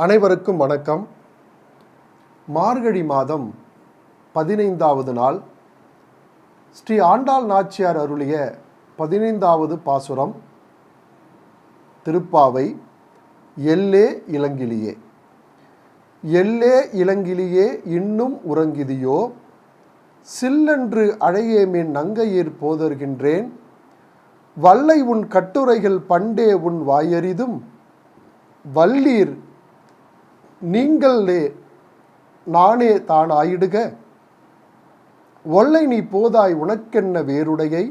அனைவருக்கும் வணக்கம். மார்கழி மாதம் 15வது நாள் ஸ்ரீ ஆண்டாள் நாச்சியார் அருளிய 15வது பாசுரம். திருப்பாவை. எல்லே இளங்கிளியே, எல்லே இளங்கிளியே இன்னும் உறங்கிதியோ, சில்லென்று அழையேமின் நங்கையிற் போதர்கின்றேன், வல்லை உன் கட்டுரைகள் பண்டே உன் வாயறிதும், வல்லீர் நீங்களே நானே தான் ஆயிடுக, ஒல்லை நீ போதாய் உனக்கென்ன வேறுடையை,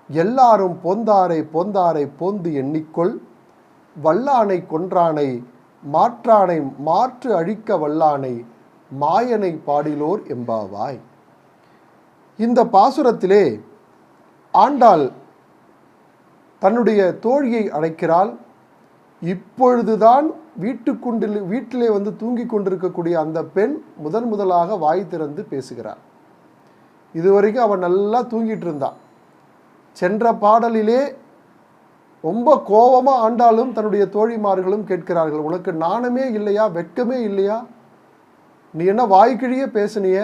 எல்லாரும் போந்தாரை போந்தாரை போந்து எண்ணிக்கொள், வல்லானை கொன்றானை மாற்றானை மாற்று அழிக்க வல்லானை மாயனை பாடிலோர் எம்பாவாய். இந்த பாசுரத்திலே ஆண்டாள் தன்னுடைய தோழியை அழைக்கிறாள். இப்பொழுதுதான் வீட்டிலே வந்து தூங்கி கொண்டிருக்கக்கூடிய அந்த பெண் முதலாக வாய் திறந்து பேசுகிறார். இதுவரைக்கும் அவன் நல்லா தூங்கிட்டு இருந்தான். சென்ற பாடலிலே ரொம்ப கோபமாக ஆண்டாலும் தன்னுடைய தோழிமார்களும் கேட்கிறார்கள், உனக்கு நாணமே இல்லையா, வெட்கமே இல்லையா, நீ என்ன வாய்க்கிழியே பேசுனிய,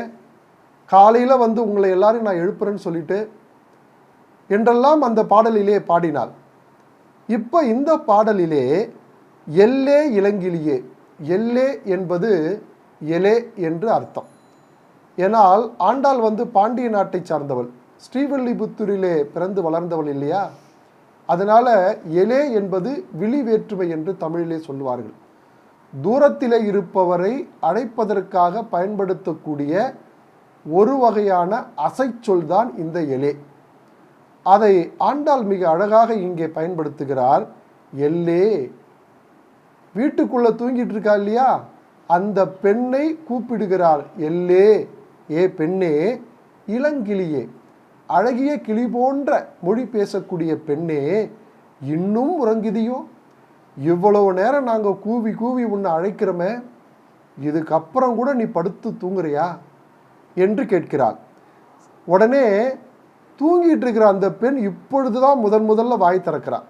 காலையில் வந்து உங்களை எல்லாரும் நான் எழுப்புறேன்னு சொல்லிட்டு என்றெல்லாம் அந்த பாடலிலே பாடினாள். இப்போ இந்த பாடலிலே எல்லே இளங்கிளியே, எல்லே என்பது எலே என்று அர்த்தம். ஏனால் ஆண்டாள் வந்து பாண்டிய நாட்டை சார்ந்தவள், ஸ்ரீவில்லிபுத்தூரிலே பிறந்து வளர்ந்தவள் இல்லையா, அதனால எலே என்பது விழி வேற்றுமை என்று தமிழிலே சொல்லுவார்கள். தூரத்திலே இருப்பவரை அழைப்பதற்காக பயன்படுத்தக்கூடிய ஒரு வகையான அசைச்சொல்தான் இந்த எலே. அதை ஆண்டாள் மிக அழகாக இங்கே பயன்படுத்துகிறார். எல்லே, வீட்டுக்குள்ள தூங்கிட்டு இருக்கா இல்லையா, அந்த பெண்ணை கூப்பிடுகிறார். எல்லே, ஏ பெண்ணே, இளங்கிளியே, அழகிய கிளி போன்ற மொழி பேசக்கூடிய பெண்ணே, இன்னும் உறங்குதியோ, இவ்வளவு நேரம் நாங்கள் கூவி கூவி உன்னை அழைக்கிறோமே, இதுக்கப்புறம் கூட நீ படுத்து தூங்குறியா என்று கேட்கிறாள். உடனே தூங்கிட்டு இருக்கிற அந்த பெண் இப்பொழுதுதான் முதல்ல வாய் திறக்கிறார்.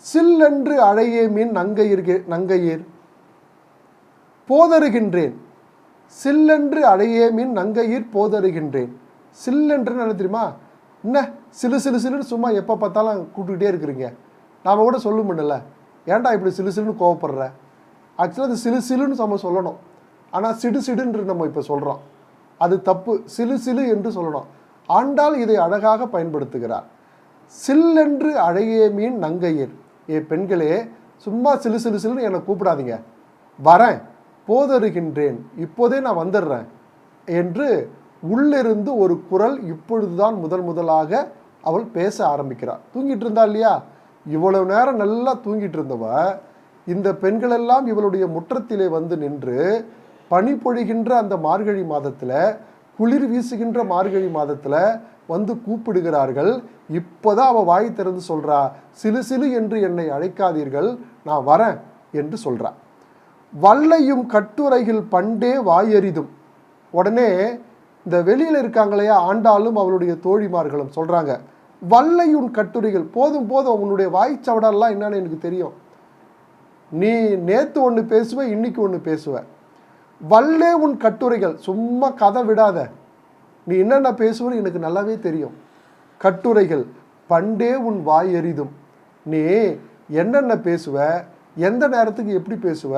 சில்லென்று அழையேமின் நங்கையீர் போதருகின்றேன், சில்லென்று அழையேமின் நங்கையீர் போதருகின்றேன். சில்லென்று என்ன தெரியுமா, என்ன சிலு சிலு சிலுன்னு சும்மா எப்போ பார்த்தாலும் கூப்பிட்டுக்கிட்டே இருக்கிறீங்க, நாம் கூட சொல்ல முடியல, ஏன்டா இப்படி சிலு சிலுன்னு கோவப்படுற. ஆக்சுவலாக அது சிலு சிலுன்னு நம்ம சொல்லணும், ஆனால் சிடு சிடுன்று நம்ம இப்போ சொல்கிறோம், அது தப்பு. சிலு சிலு என்று சொல்லணும். ஆண்டாள் இதை அழகாக பயன்படுத்துகிறார். சில்லென்று அழையேமின் நங்கையீர், ஏ பெண்களே, சும்மா சிலு சிலு சிலுன்னு என்னை கூப்பிடாதீங்க, வரேன், போதருகின்றேன், இப்போதே நான் வந்துடுறேன் என்று உள்ளிருந்து ஒரு குரல் இப்பொழுதுதான் முதலாக அவள் பேச ஆரம்பிக்கிறாள். தூங்கிட்டு இருந்தா இல்லையா, இவ்வளவு நேரம் நல்லா தூங்கிட்டு இருந்தவ இந்த பெண்களெல்லாம் இவளுடைய முற்றத்திலே வந்து நின்று பனி பொழிகின்ற அந்த மார்கழி மாதத்தில், குளிர் வீசுகின்ற மார்கழி மாதத்தில் வந்து கூப்பிடுகிறார்கள். இப்போதான் அவள் வாய் திறந்து சொல்கிறா, சிலு சிலு என்று என்னை அழைக்காதீர்கள், நான் வரேன் என்று சொல்கிறா. வல்லையும் கட்டுரைகள் பண்டே வாயறிதும். உடனே இந்த வெளியில் இருக்காங்களையா ஆண்டாலும் அவளுடைய தோழிமார்களும் சொல்கிறாங்க, வல்லையும் கட்டுரைகள், போதும் போதும், உன்னுடைய வாய்ச்சவடெல்லாம் என்னன்னு எனக்கு தெரியும், நீ நேற்று ஒன்று பேசுவ, இன்னைக்கு ஒன்று பேசுவ, வல்லே உன் கட்டுரைகள், சும்மா கதை விடாத, நீ என்னென்ன பேசுவன்னு எனக்கு நல்லாவே தெரியும். கட்டுரைகள் பண்டே உன் வாய் எறிதும், நீ என்னென்ன பேசுவ, எந்த நேரத்துக்கு எப்படி பேசுவ,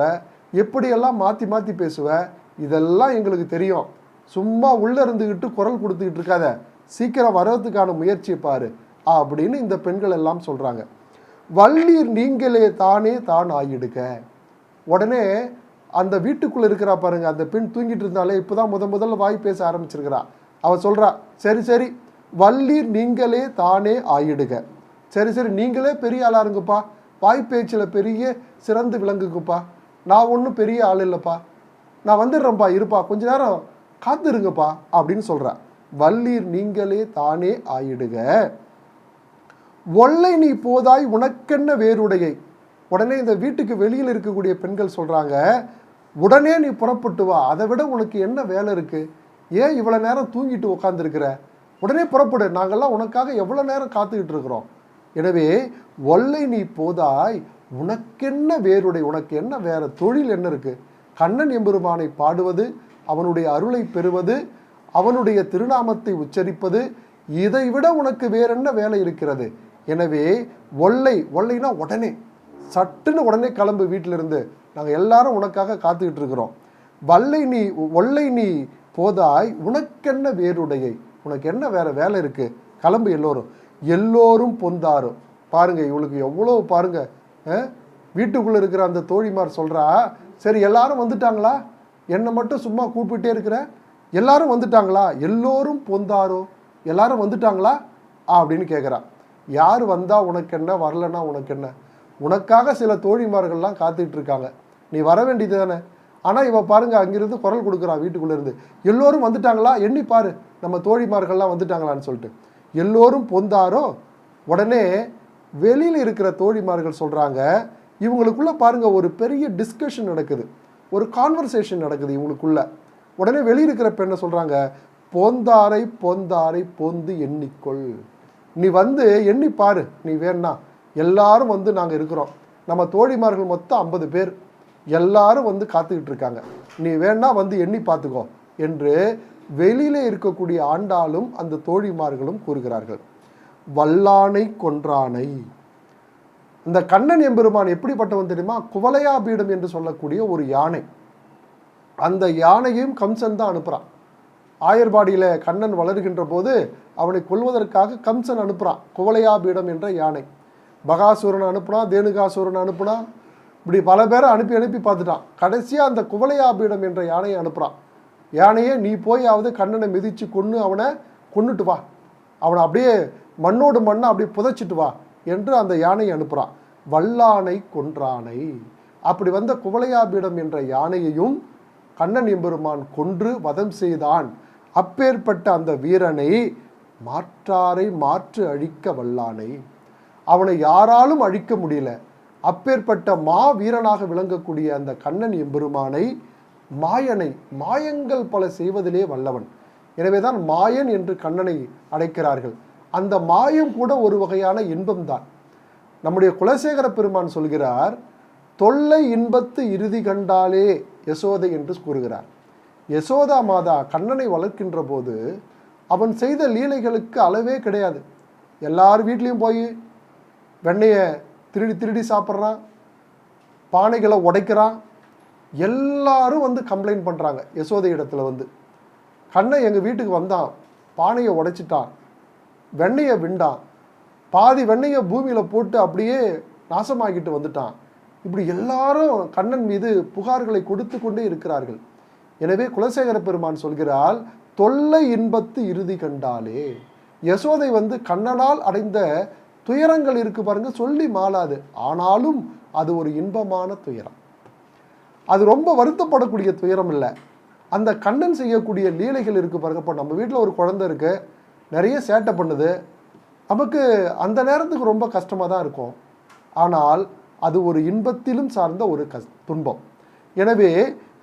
எப்படியெல்லாம் மாற்றி மாற்றி பேசுவ, இதெல்லாம் எங்களுக்கு தெரியும். சும்மா உள்ளே இருந்துக்கிட்டு குரல் கொடுத்துக்கிட்டு இருக்காத, சீக்கிரம் வர்றதுக்கான முயற்சியை பாரு அப்படின்னு இந்த பெண்கள் எல்லாம் சொல்கிறாங்க. வல்லீர் நீங்களே தானே தான் ஆயிடுக. உடனே அந்த வீட்டுக்குள்ளே இருக்கிறா பாருங்க, அந்த பெண் தூங்கிட்டு இருந்தாலே இப்போதான் முதல்ல வாய் பேச ஆரம்பிச்சிருக்கிறா. அவள் சொல்கிறா, சரி சரி, வல்லீர் நீங்களே தானே ஆயிடுக, சரி சரி, நீங்களே பெரிய ஆளாக இருங்கப்பா, வாய் பேச்சில் பெரிய சிறந்து விளங்குங்கப்பா, நான் ஒன்றும் பெரிய ஆள் இல்லைப்பா, நான் வந்துடுறேன்ப்பா, இருப்பா, கொஞ்ச நேரம் காத்துருங்கப்பா அப்படின்னு சொல்கிறா. வல்லீர் நீங்களே தானே ஆயிடுக, ஒல்லை நீ போதாய் உனக்கென்ன வேறுடையை. உடனே இந்த வீட்டுக்கு வெளியில் இருக்கக்கூடிய பெண்கள் சொல்கிறாங்க, உடனே நீ புறப்பட்டு வா, அதை விட உனக்கு என்ன வேலை இருக்குது, ஏன் இவ்வளோ நேரம் தூங்கிட்டு உட்காந்துருக்கிற, உடனே புறப்படு, நாங்கள்லாம் உனக்காக எவ்வளோ நேரம் காத்துக்கிட்டு இருக்கிறோம். எனவே ஒல்லை நீ போதாய் உனக்கென்ன வேறுடைய, உனக்கு என்ன வேற தொழில் என்ன இருக்கு? கண்ணன் எம்பெருமானை பாடுவது, அவனுடைய அருளை பெறுவது, அவனுடைய திருநாமத்தை உச்சரிப்பது, இதைவிட உனக்கு வேற என்ன வேலை இருக்கிறது? எனவே ஒல்லைனா உடனே சட்டுன்னு உடனே கிளம்பு வீட்டிலிருந்து, நாங்கள் எல்லாரும் உனக்காக காத்துக்கிட்டு இருக்கிறோம். ஒல்லை நீ போதாய் உனக்கென்ன வேறுடையை, உனக்கு என்ன வேற வேலை இருக்கு? கிளம்பு எல்லோரும் பொந்தாரும். பாருங்க இவளுக்கு எவ்வளோ பாருங்க, வீட்டுக்குள்ள இருக்கிற அந்த தோழிமார் சொல்றா, சரி எல்லாரும் வந்துட்டாங்களா, என்னை மட்டும் சும்மா கூப்பிட்டே இருக்கிற, எல்லாரும் வந்துட்டாங்களா? எல்லோரும் பொந்தாரோ, எல்லாரும் வந்துட்டாங்களா அப்படின்னு கேட்குறா. யார் வந்தா உனக்கு என்ன, வரலன்னா உனக்கு என்ன? உனக்காக சில தோழிமார்கள்லாம் காத்துக்கிட்டு இருக்காங்க, நீ வர வேண்டியது தானே. ஆனால் இவ பாருங்க அங்கிருந்து குரல் கொடுக்குறா வீட்டுக்குள்ளே இருந்து, எல்லோரும் வந்துட்டாங்களா, எண்ணி பாரு நம்ம தோழிமார்கள்லாம் வந்துட்டாங்களான்னு சொல்லிட்டு. எல்லோரும் பொந்தாரோ. உடனே வெளியில் இருக்கிற தோழிமார்கள் சொல்கிறாங்க, இவங்களுக்குள்ள பாருங்க ஒரு பெரிய டிஸ்கஷன் நடக்குது, ஒரு கான்வர்சேஷன் நடக்குது இவங்களுக்குள்ள. உடனே வெளியிருக்கிற பெண்ணை சொல்கிறாங்க, பொந்தாரை பொந்தாரை பொந்து எண்ணிக்கொள், நீ வந்து எண்ணி பாரு, நீ வேணா எல்லாரும் வந்து நாங்கள் இருக்கிறோம், நம்ம தோழிமார்கள் மொத்தம் 50 பேர், எல்லாரும் வந்து காத்துக்கிட்டு இருக்காங்க, நீ வேணா வந்து எண்ணி பார்த்துக்கோ என்று வெளியிலே இருக்கக்கூடிய ஆண்டாளும் அந்த தோழிமார்களும் கூறுகிறார்கள். வல்லானை கொன்றானை. இந்த கண்ணன் எம்பெருமான் எப்படிப்பட்டவன் தெரியுமா? குவலையாபீடம் என்று சொல்லக்கூடிய ஒரு யானை. அந்த யானையும் கம்சன் தான் அனுப்புறான். ஆயர்பாடியில கண்ணன் வளர்கின்ற போது அவனை கொல்வதற்காக கம்சன் அனுப்புறான் குவலையாபீடம் என்ற யானை. பகாசுரன் அனுப்புனா, தேனுகாசுரன் அனுப்புனா, இப்படி பல பேரை அனுப்பி பார்த்துட்டான். கடைசியா அந்த குவலையாபீடம் என்ற யானையை அனுப்புறான். யானையே நீ போயாவது கண்ணனை மிதிச்சு அவனை கொன்னுட்டு வா, அவனை அப்படியே மண்ணோடு மண்ணை அப்படியே புதைச்சிட்டு வா என்று அந்த யானையை அனுப்புறான். வல்லானை கொன்றானை. அப்படி வந்த குவலையாபீடம் என்ற யானையையும் கண்ணன் எம்பெருமான் கொன்று வதம் செய்தான். அப்பேற்பட்ட அந்த வீரனை மாற்றாரை மாற்று அழிக்க வல்லானை, அவனை யாராலும் அழிக்க முடியல. அப்பேற்பட்ட மா வீரனாக விளங்கக்கூடிய அந்த கண்ணன் எம்பெருமானை மாயங்கள் பல செய்வதிலே வல்லவன். எனவேதான் மாயன் என்று கண்ணனை அழைக்கிறார்கள். அந்த மாயம் கூட ஒரு வகையான இன்பம்தான். நம்முடைய குலசேகர பெருமான் சொல்கிறார், தொல்லை இன்பத்து இறுதி கண்டாலே யசோதை என்று கூறுகிறார். யசோதா மாதா கண்ணனை வளர்க்கின்ற போது அவன் செய்த லீலைகளுக்கு அளவே கிடையாது. எல்லார் வீட்லேயும் போய் வெண்ணையை திருடி சாப்பிட்றான், பானைகளை உடைக்கிறான். எல்லாரும் வந்து கம்ப்ளைண்ட் பண்ணுறாங்க யசோதை இடத்துல வந்து, கண்ணன் எங்கள் வீட்டுக்கு வந்தான், பானையை உடைச்சிட்டான், வெண்ணையை விண்டான், பாதி வெண்ணையை பூமியில் போட்டு அப்படியே நாசமாகிட்டு வந்துட்டான். இப்படி எல்லாரும் கண்ணன் மீது புகார்களை கொடுத்து கொண்டே இருக்கிறார்கள். எனவே குலசேகர பெருமான் சொல்கிறாள், தொல்லை இன்பத்து இறுதி கண்டாலே. யசோதை வந்து கண்ணனால் அடைந்த துயரங்கள் இருக்கு பாருங்க, சொல்லி மாளாது. ஆனாலும் அது ஒரு இன்பமான துயரம், அது ரொம்ப வருத்தப்படக்கூடிய துயரம் இல்லை. அந்த கண்ணன் செய்யக்கூடிய லீலைகள் இருக்கு பாருங்க. இப்போ நம்ம வீட்டில் ஒரு குழந்தை இருக்கு, நிறைய சேட்டை பண்ணுது, நமக்கு அந்த நேரத்துக்கு ரொம்ப கஷ்டமாக தான் இருக்கும். ஆனால் அது ஒரு இன்பத்திலும் சார்ந்த ஒரு துன்பம். எனவே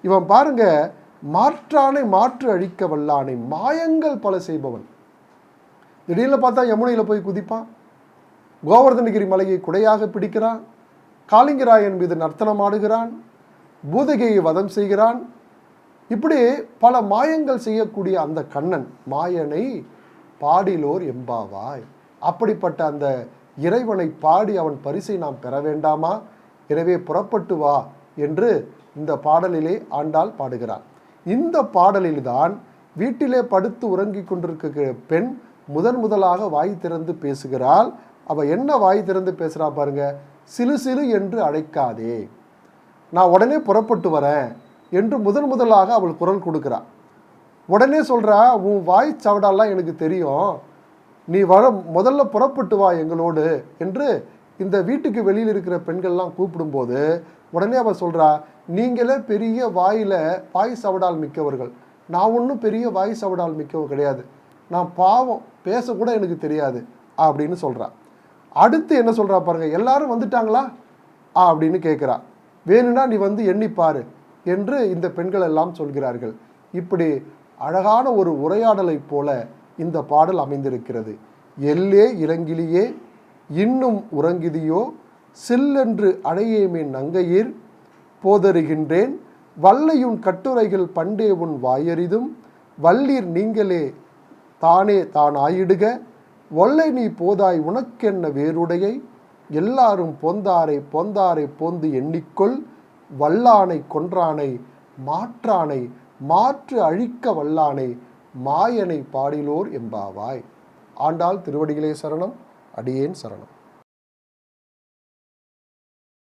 இவன் பாருங்க, மாற்றானை மாற்று அழிக்க வல்லானை, மாயங்கள் பல செய்பவன். திடீர்னு பார்த்தா யமுனையில் போய் குதிப்பான், கோவர்தனகிரி மலையை குடையாக பிடிக்கிறான், காளிங்கராயன் மீது நர்த்தனம் ஆடுகிறான், பூதகையை வதம் செய்கிறான். இப்படி பல மாயங்கள் செய்யக்கூடிய அந்த கண்ணன் மாயனை பாடிலோர் எம்பாவாய். அப்படிப்பட்ட அந்த இறைவனை பாடி அவன் பரிசை நாம் பெற வேண்டாமா? எனவே புறப்பட்டு வா என்று இந்த பாடலிலே ஆண்டாள் பாடுகிறார். இந்த பாடலில்தான் வீட்டிலே படுத்து உறங்கி கொண்டிருக்கிற பெண் முதலாக வாய் திறந்து பேசுகிறாள். அவள் என்ன வாய் திறந்து பேசுகிறா பாருங்க, சிலு சிலு என்று அழைக்காதே, நான் உடனே புறப்பட்டு வரேன் என்று முதலாக அவள் குரல் கொடுக்குறா. உடனே சொல்கிறா, உன் வாய் சவடாலாம் எனக்கு தெரியும், நீ முதல்ல புறப்பட்டு வா எங்களோடு என்று இந்த வீட்டுக்கு வெளியில் இருக்கிற பெண்கள்லாம் கூப்பிடும்போது உடனே அவள் சொல்கிறா, நீங்களே பெரிய வாய் சவடால் மிக்கவர்கள், நான் ஒன்றும் பெரிய வாய் சவடால் மிக்கவ கிடையாது, நான் பாவம், பேசக்கூட எனக்கு தெரியாது அப்படின்னு சொல்கிறா. அடுத்து என்ன சொல்கிறா பாருங்க, எல்லாரும் வந்துட்டாங்களா அப்படின்னு கேட்குறா. வேணும்னா நீ வந்து எண்ணிப்பாரு என்று இந்த பெண்கள் எல்லாம் சொல்கிறார்கள். இப்படி அழகான ஒரு உரையாடலை போல இந்த பாடல் அமைந்திருக்கிறது. எல்லே இளங்கிலியே இன்னும் உறங்கிதியோ சில்லென்று அடையேமின் நங்கையீர் போதருகின்றேன். வல்லையுன் கட்டுரைகள் பண்டே உன் வாயறிதும் வல்லீர் நீங்களே தானே தான் ஆயிடுக. ஒல்லை நீ போதாய் உனக்கென்ன வேறுடையை எல்லாரும் பொந்தாரை பொந்தாரை போந்து எண்ணிக்கொள். வல்லானை கொன்றானை மாற்றானை மாற்று அழிக்க வல்லானை மாயனை பாடிலோர் எம்பாவாய். ஆண்டாள் திருவடிகளே சரணம். அடியேன் சரணம்.